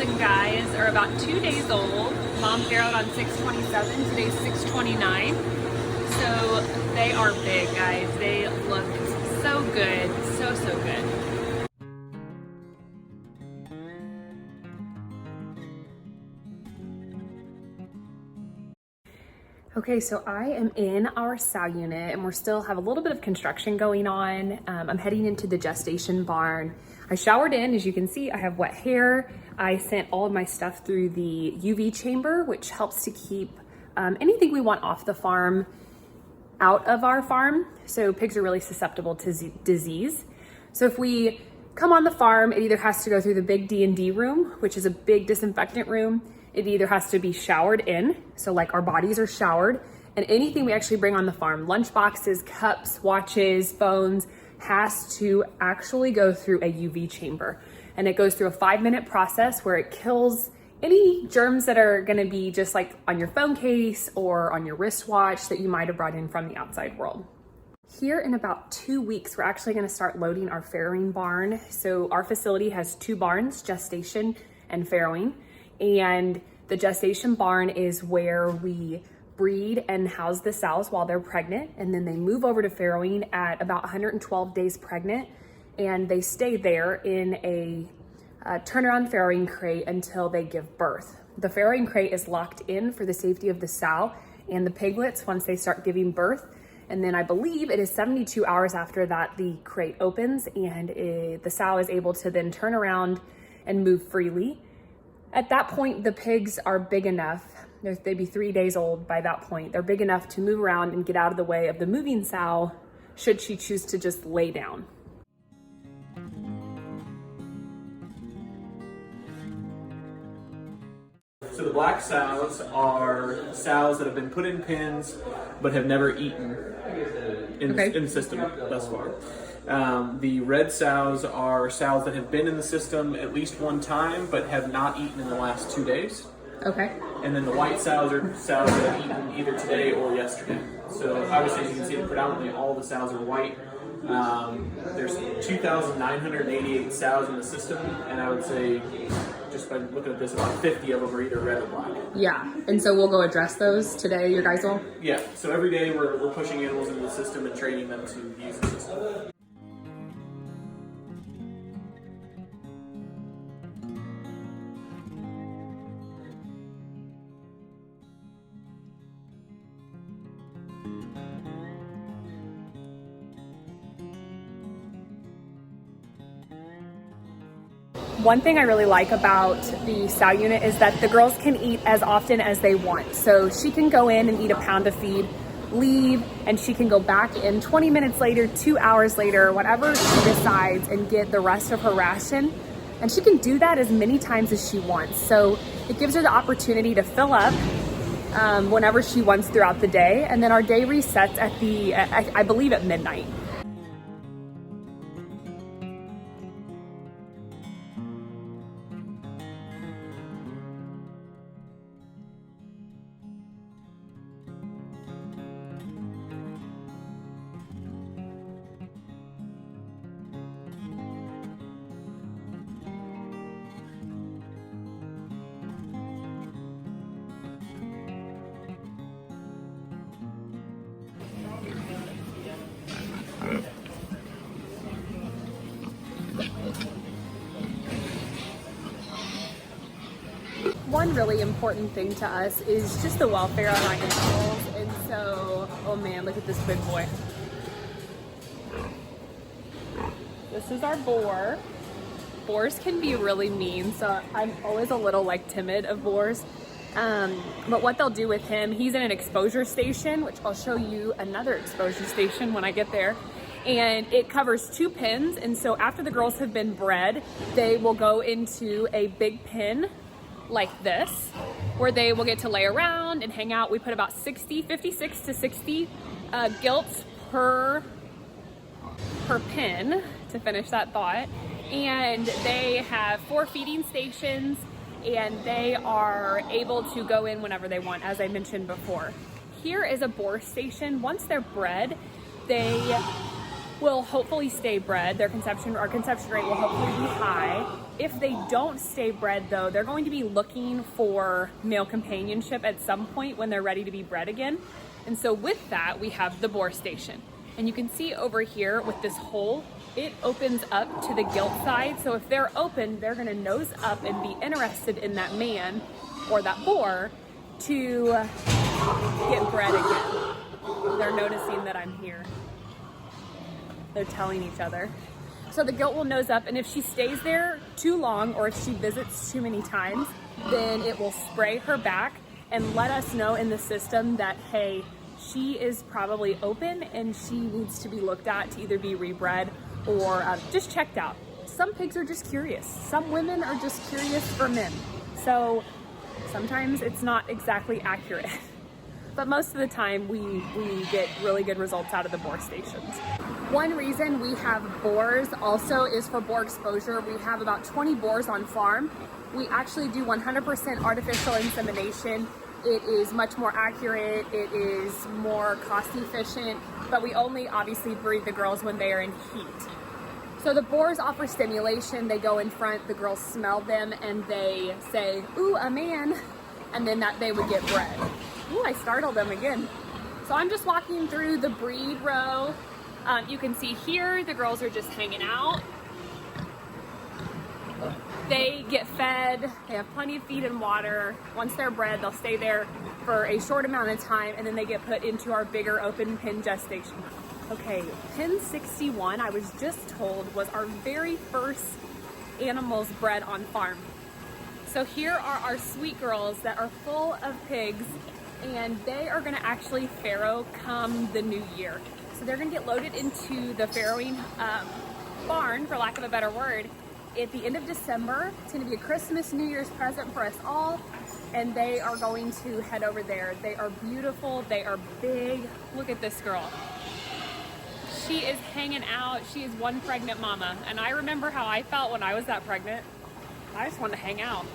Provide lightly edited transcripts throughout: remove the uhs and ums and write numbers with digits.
chicken guys are about 2 days old. Mom farrowed on 6/27, today's 6/29. So they are big, guys. They look so good, so good. Okay, so I am in our sow unit and we're still have a little bit of construction going on. I'm heading into the gestation barn. I showered in, as you can see, I have wet hair. I sent all of my stuff through the UV chamber, which helps to keep anything we want off the farm out of our farm. So pigs are really susceptible to disease. So if we come on the farm, it either has to go through the big D&D room, which is a big disinfectant room. It either has to be showered in, so like our bodies are showered, and anything we actually bring on the farm, lunch boxes, cups, watches, phones, has to actually go through a UV chamber. And it goes through a 5-minute process where it kills any germs that are gonna be just like on your phone case or on your wristwatch that you might have brought in from the outside world. Here in about 2 weeks, we're actually gonna start loading our farrowing barn. So our facility has 2 barns, gestation and farrowing. And the gestation barn is where we breed and house the sows while they're pregnant. And then they move over to farrowing at about 112 days pregnant. And they stay there in a turnaround farrowing crate until they give birth. The farrowing crate is locked in for the safety of the sow and the piglets once they start giving birth. And then I believe it is 72 hours after that the crate opens and the sow is able to then turn around and move freely. At that point, the pigs are big enough, they'd be 3 days old by that point. They're big enough to move around and get out of the way of the moving sow should she choose to just lay down. So the black sows are sows that have been put in pens but have never eaten in the system thus far. The red sows are sows that have been in the system at least one time but have not eaten in the last 2 days. Okay. And then the white sows are sows that have eaten either today or yesterday. So obviously, as you can see, predominantly all the sows are white. There's 2,988 sows in the system, and I would say, just by looking at this, about 50 of them are either red or black. Yeah, and so we'll go address those today, your guys will? Yeah, so every day we're pushing animals into the system and training them to use the system. One thing I really like about the sow unit is that the girls can eat as often as they want. So she can go in and eat a pound of feed, leave, and she can go back in 20 minutes later, 2 hours later, whatever she decides, and get the rest of her ration. And she can do that as many times as she wants. So it gives her the opportunity to fill up whenever she wants throughout the day. And then our day resets at I believe at midnight. One really important thing to us is just the welfare of our animals. And so, oh man, look at this big boy. This is our boar. Boars can be really mean, so I'm always a little like timid of boars. But what they'll do with him, he's in an exposure station, which I'll show you another exposure station when I get there. And it covers 2 pens. And so after the girls have been bred, they will go into a big pen like this, where they will get to lay around and hang out. We put about 56 to 60 gilts per pen, to finish that thought. And they have 4 feeding stations, and they are able to go in whenever they want, as I mentioned before. Here is a boar station. Once they're bred, they will hopefully stay bred. Our conception rate will hopefully be high. If they don't stay bred though, they're going to be looking for male companionship at some point when they're ready to be bred again. And so with that, we have the boar station. And you can see over here with this hole, it opens up to the gilt side. So if they're open, they're gonna nose up and be interested in that man or that boar to get bred again. They're noticing that I'm here. They're telling each other. So the gilt will nose up, and if she stays there too long or if she visits too many times, then it will spray her back and let us know in the system that, hey, she is probably open and she needs to be looked at to either be rebred or just checked out. Some pigs are just curious. Some women are just curious for men. So sometimes it's not exactly accurate. But most of the time we get really good results out of the boar stations. One reason we have boars also is for boar exposure. We have about 20 boars on farm. We actually do 100% artificial insemination. It is much more accurate, it is more cost efficient, but we only obviously breed the girls when they are in heat. So the boars offer stimulation, they go in front, the girls smell them and they say, ooh, a man, and then that they would get bred. Ooh, I startled them again. So I'm just walking through the breed row. You can see here, the girls are just hanging out. They get fed, they have plenty of feed and water. Once they're bred, they'll stay there for a short amount of time and then they get put into our bigger open pen gestation. Okay, pen 61, I was just told, was our very first animals bred on farm. So here are our sweet girls that are full of pigs, and they are gonna actually farrow come the new year. So they're gonna get loaded into the farrowing barn, for lack of a better word, at the end of December. It's gonna be a Christmas, New Year's present for us all, and they are going to head over there. They are beautiful, they are big. Look at this girl. She is hanging out. She is one pregnant mama, and I remember how I felt when I was that pregnant. I just wanted to hang out.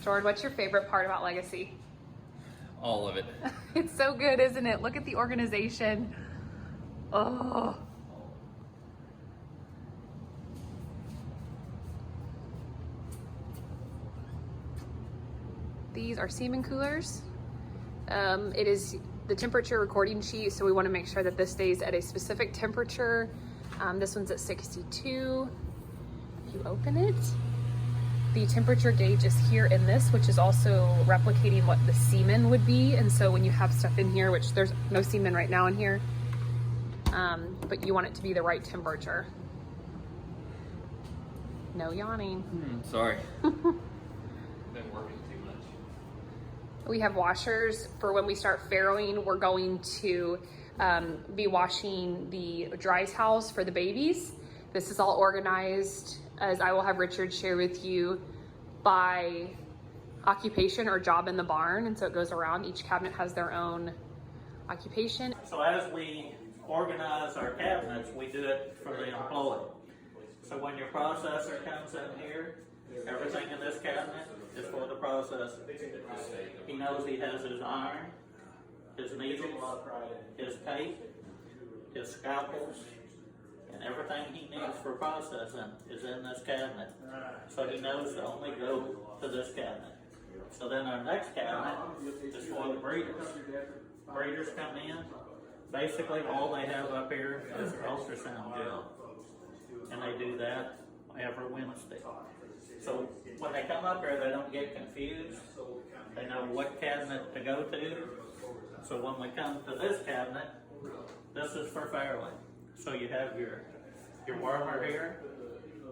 Jordan, what's your favorite part about Legacy? All of it. It's so good, isn't it? Look at the organization. Oh. These are semen coolers. It is the temperature recording sheet, so we want to make sure that this stays at a specific temperature. This one's at 62. If you open it, the temperature gauge is here in this, which is also replicating what the semen would be. And so when you have stuff in here, which there's no semen right now in here, but you want it to be the right temperature. No yawning. Sorry. Been working too much. We have washers for when we start farrowing. We're going to be washing the dry towels for the babies. This is all organized, as I will have Richard share with you, by occupation or job in the barn. And so it goes around. Each cabinet has their own occupation. So as we organize our cabinets, we do it for the employee. So when your processor comes in here, everything in this cabinet is for the processor. He knows he has his iron, his needles, his tape, his scalpels, and everything he needs for processing is in this cabinet. So he knows to only go to this cabinet. So then our next cabinet is for the breeders. Breeders come in. Basically all they have up here is their ultrasound gel. And they do that every Wednesday. So when they come up here, they don't get confused. They know what cabinet to go to. So when we come to this cabinet, this is for farrowing. So you have your wormer here,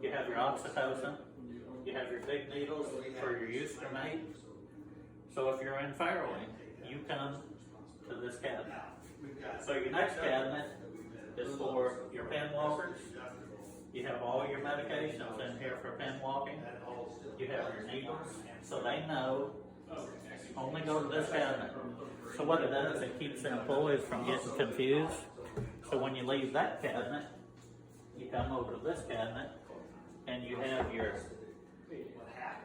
you have your oxytocin, you have your big needles for your eustromate. So if you're in farrowing, you come to this cabinet. So your next cabinet is for your pen walkers, You have all your medications in here for pen walking. You have your needles, so they know only go to this cabinet. So what it does, it keeps the employees from getting confused. So when you leave that cabinet, you come over to this cabinet, and you have your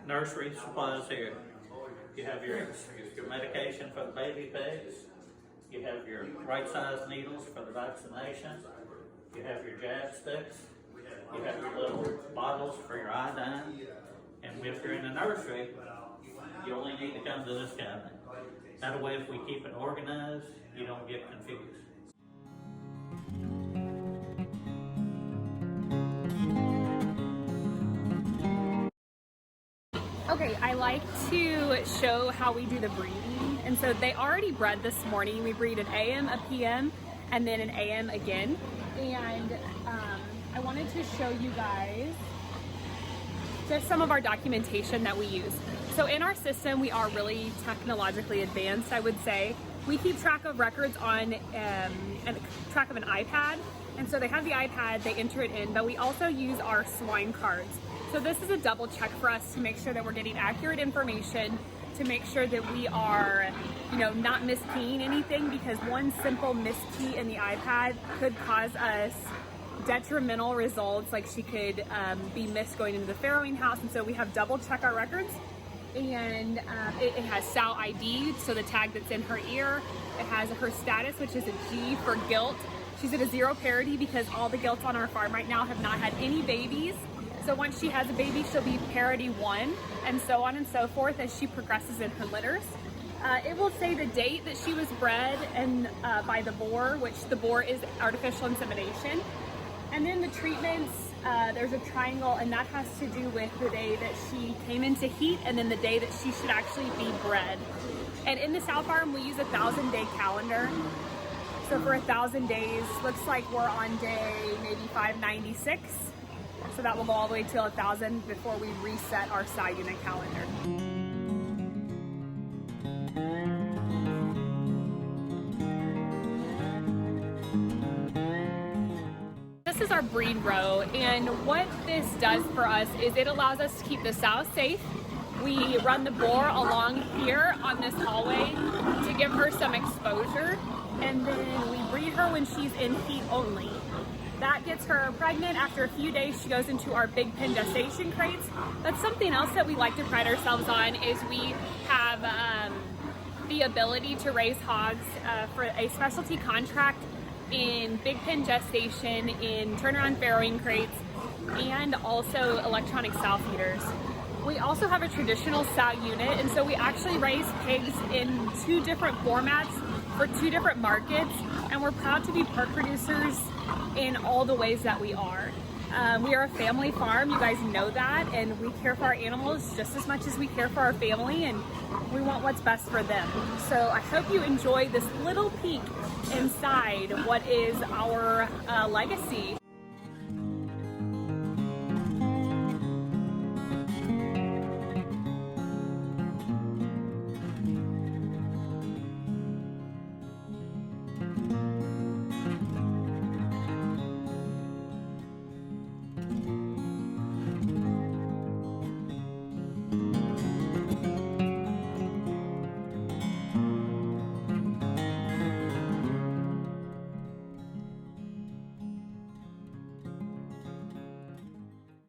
nursery supplies here. You have your medication for the baby pigs. You have your right-sized needles for the vaccination. You have your jab sticks. You have your little bottles for your iodine. And if you're in the nursery, you only need to come to this cabinet. That way, if we keep it organized, you don't get confused. Okay, I like to show how we do the breeding. And so they already bred this morning. We breed an AM, a PM, and then an AM again. And I wanted to show you guys just some of our documentation that we use. So in our system, we are really technologically advanced, I would say. We keep track of records on track of an iPad. And so they have the iPad, they enter it in, but we also use our swine cards. So this is a double check for us to make sure that we're getting accurate information, to make sure that we are, not miskeying anything, because one simple miskey in the iPad could cause us detrimental results, like she could be missed going into the farrowing house. And so we have double check our records, and it has sow ID, so the tag that's in her ear. It has her status, which is a G for gilt. She's at a 0 parity because all the gilts on our farm right now have not had any babies. So once she has a baby, she'll be parity 1, and so on and so forth as she progresses in her litters. It will say the date that she was bred and by the boar, which the boar is artificial insemination. And then the treatments, there's a triangle, and that has to do with the day that she came into heat and then the day that she should actually be bred. And in the sow farm, we use a 1,000-day calendar. So for 1,000 days, looks like we're on day maybe 596. So that will go all the way till 1,000 before we reset our sow unit calendar. This is our breed row, and what this does for us is it allows us to keep the sow safe. We run the boar along here on this hallway to give her some exposure, and then we breed her when she's in heat only. That gets her pregnant. After a few days, she goes into our big pen gestation crates. That's something else that we like to pride ourselves on, is we have the ability to raise hogs for a specialty contract in big pen gestation, in turnaround farrowing crates, and also electronic sow feeders. We also have a traditional sow unit, and so we actually raise pigs in 2 different formats for 2 different markets, and we're proud to be pork producers in all the ways that we are. We are a family farm, you guys know that, and we care for our animals just as much as we care for our family, and we want what's best for them. So I hope you enjoy this little peek inside what is our legacy.